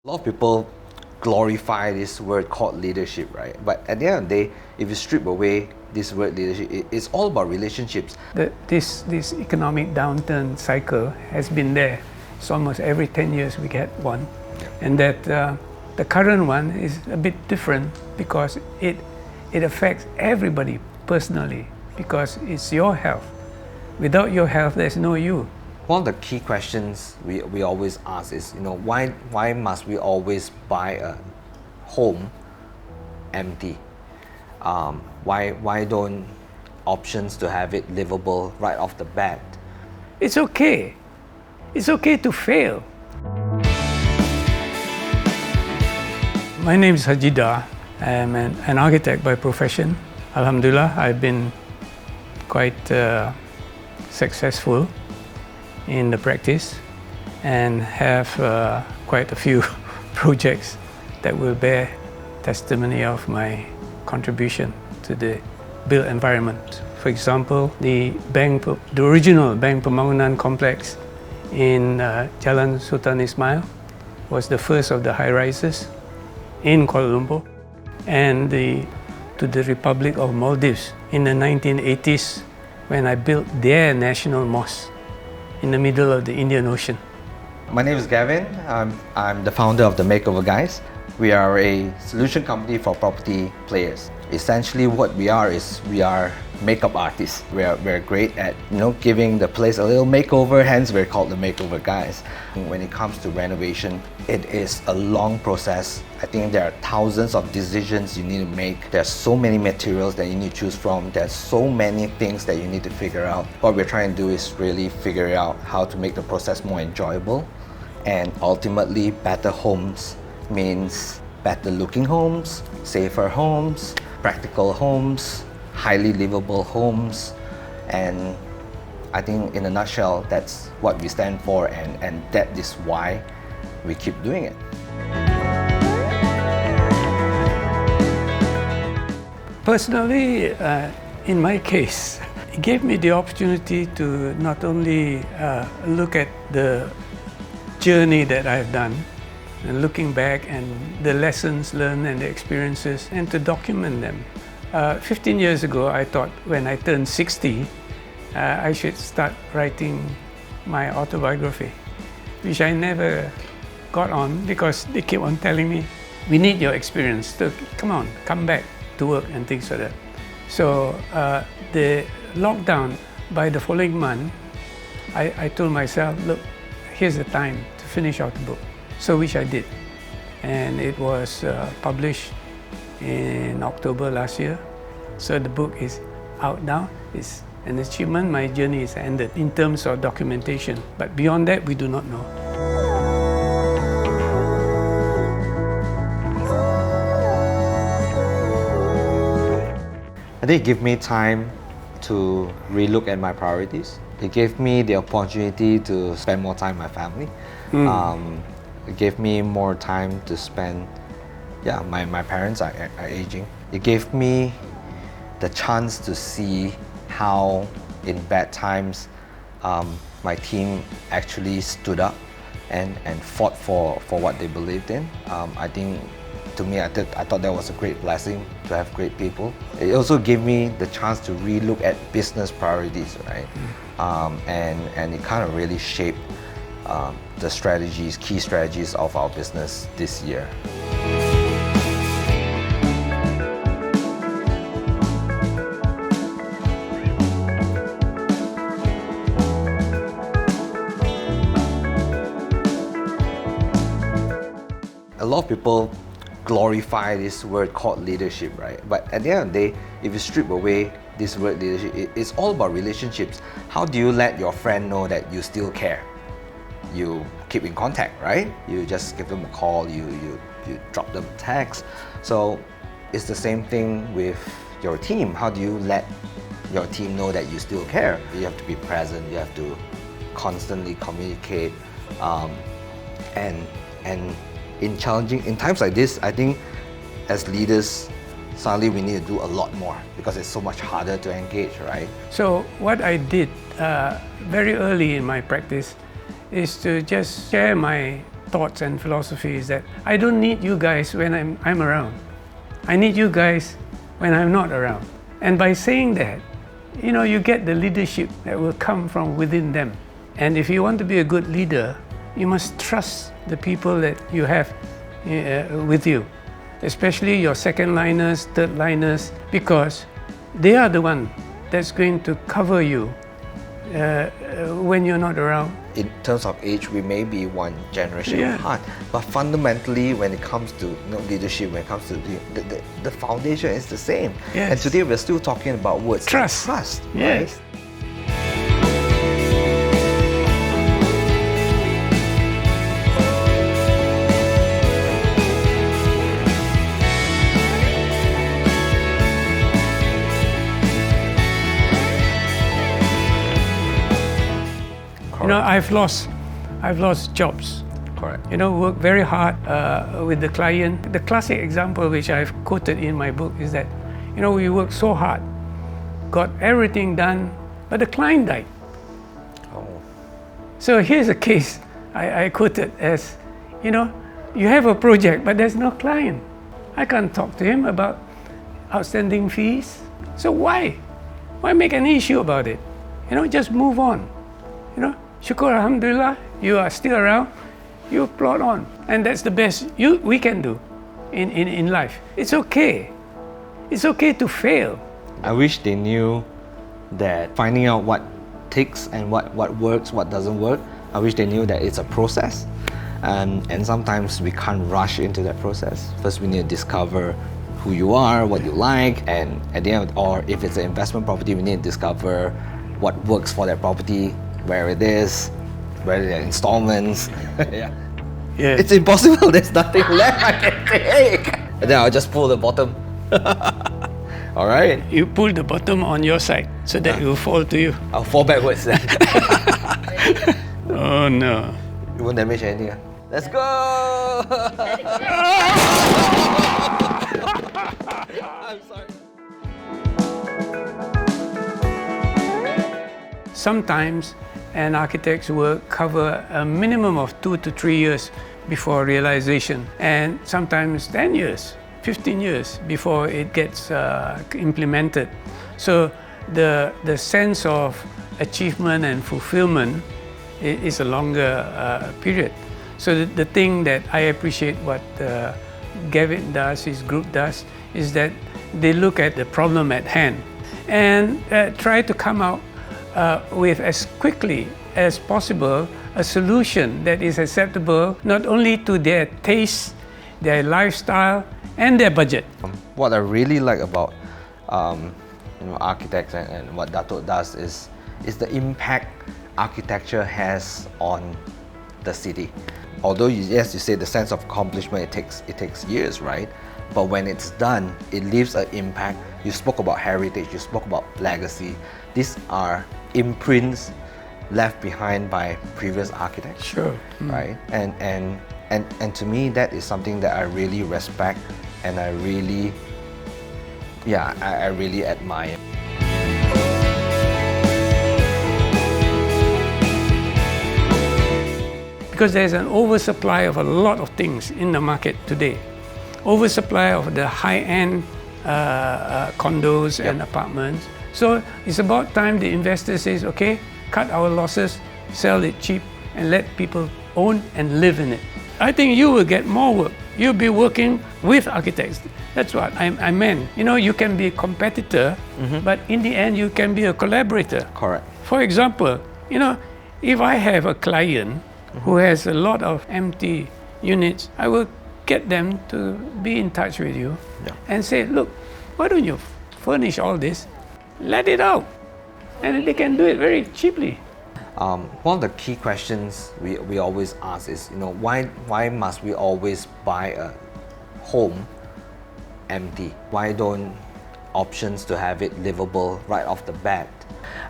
A lot of people glorify this word called leadership, right? But at the end of the day, if you strip away this word leadership, it's all about relationships. This economic downturn cycle has been there. It's almost every 10 years we get one. And that the current one is a bit different because it affects everybody personally because it's your health. Without your health, there's no you. One of the key questions we always ask is, why must we always buy a home empty? Why don't options to have it livable right off the bat? It's okay. It's okay to fail. My name is Hajida. I'm an architect by profession. Alhamdulillah, I've been quite successful in the practice and have quite a few projects that will bear testimony of my contribution to the built environment. For example, the original Bank Pembangunan complex in Jalan Sultan Ismail was the first of the high-rises in Kuala Lumpur, and to the Republic of Maldives in the 1980s when I built their national mosque in the middle of the Indian Ocean. My name is Gavin. I'm the founder of the Makeover Guys. We are a solution company for property players. Essentially what we are is we are makeup artists. We're great at giving the place a little makeover, hence we're called the Makeover Guys. When it comes to renovation, it is a long process. I think there are thousands of decisions you need to make. There's so many materials that you need to choose from. There's so many things that you need to figure out. What we're trying to do is really figure out how to make the process more enjoyable, and ultimately better homes means better looking homes, safer homes, practical homes, highly livable homes. And I think in a nutshell, that's what we stand for, and that is why we keep doing it. Personally, in my case, it gave me the opportunity to not only look at the journey that I've done and looking back and the lessons learned and the experiences, and to document them. 15 years ago, I thought when I turned 60, I should start writing my autobiography, which I never got on because they keep on telling me, we need your experience, so come back to work and things like that. So the lockdown, by the following month, I told myself, look, here's the time to finish out the book. So which I did. And it was published in October last year. So the book is out now. It's an achievement. My journey is ended in terms of documentation. But beyond that, we do not know. I think it gave me time to relook at my priorities. It gave me the opportunity to spend more time with my family. It gave me more time to spend, my parents are aging. It gave me the chance to see how in bad times my team actually stood up and fought for what they believed in. I think to me, I thought that was a great blessing to have great people. It also gave me the chance to relook at business priorities, right? And it kind of really shaped the key strategies of our business this year. A lot of people glorify this word called leadership, right? But at the end of the day, if you strip away this word leadership, it's all about relationships. How do you let your friend know that you still care? You keep in contact, right? You just give them a call, you drop them a text. So it's the same thing with your team. How do you let your team know that you still care? You have to be present, you have to constantly communicate, and in times like this, I think as leaders, suddenly we need to do a lot more because it's so much harder to engage, right? So what I did very early in my practice is to just share my thoughts and philosophy is that I don't need you guys when I'm around. I need you guys when I'm not around. And by saying that, you get the leadership that will come from within them. And if you want to be a good leader, you must trust the people that you have with you, especially your second liners, third liners, because they are the one that's going to cover you when you're not around. In terms of age, we may be one generation apart, but fundamentally, when it comes to leadership, when it comes to the foundation is the same. Yes. And today we're still talking about words trust. Like trust, Yes. right? I've lost jobs. Correct. Work very hard with the client. The classic example which I've quoted in my book is that, we worked so hard, got everything done, but the client died. Oh. So here's a case I quoted as, you have a project, but there's no client. I can't talk to him about outstanding fees. So why make an issue about it? Just move on. Shukr Alhamdulillah, you are still around, you plod on. And that's the best we can do in life. It's okay. It's okay to fail. I wish they knew that finding out what ticks and what works, what doesn't work, I wish they knew that it's a process. And sometimes we can't rush into that process. First we need to discover who you are, what you like, and at the end, or if it's an investment property, we need to discover what works for that property, where it is, where the installments. Yeah. It's impossible. There's nothing left I can take. And then I'll just pull the bottom. All right. You pull the bottom on your side so that it will fall to you. I'll fall backwards then. Oh no. You won't damage anything. Let's go. I'm sorry. Sometimes an architect's work cover a minimum of 2 to 3 years before realization, and sometimes 10 years, 15 years before it gets implemented. So the sense of achievement and fulfillment is a longer period. So the thing that I appreciate what Gavin does, his group does, is that they look at the problem at hand and try to come out with as quickly as possible a solution that is acceptable not only to their taste, their lifestyle, and their budget. What I really like about architects and what Dato does is the impact architecture has on the city. Although you say the sense of accomplishment, it takes years, right? But when it's done, it leaves an impact. You spoke about heritage, you spoke about legacy. These are imprints left behind by previous architects. Sure. Right? And to me, that is something that I really respect and I really admire. Because there's an oversupply of a lot of things in the market today. Oversupply of the high-end condos and apartments. So it's about time the investor says, okay, cut our losses, sell it cheap, and let people own and live in it. I think you will get more work. You'll be working with architects. That's what I meant. You can be a competitor, but in the end, you can be a collaborator. Correct. For example, if I have a client who has a lot of empty units, I will get them to be in touch with you and say, look, why don't you furnish all this? Let it out. And they can do it very cheaply. One of the key questions we always ask is, why must we always buy a home empty? Why don't options to have it livable right off the bat?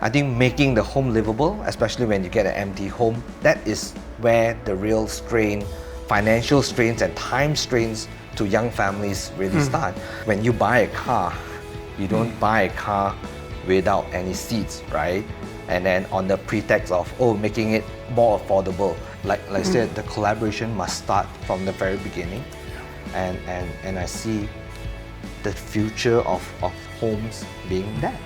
I think making the home livable, especially when you get an empty home, that is where the real strain, financial strains and time strains to young families really start. When you buy a car, you don't buy a car without any seats, right? And then on the pretext of, making it more affordable. like I said, the collaboration must start from the very beginning, and I see the future of homes being that.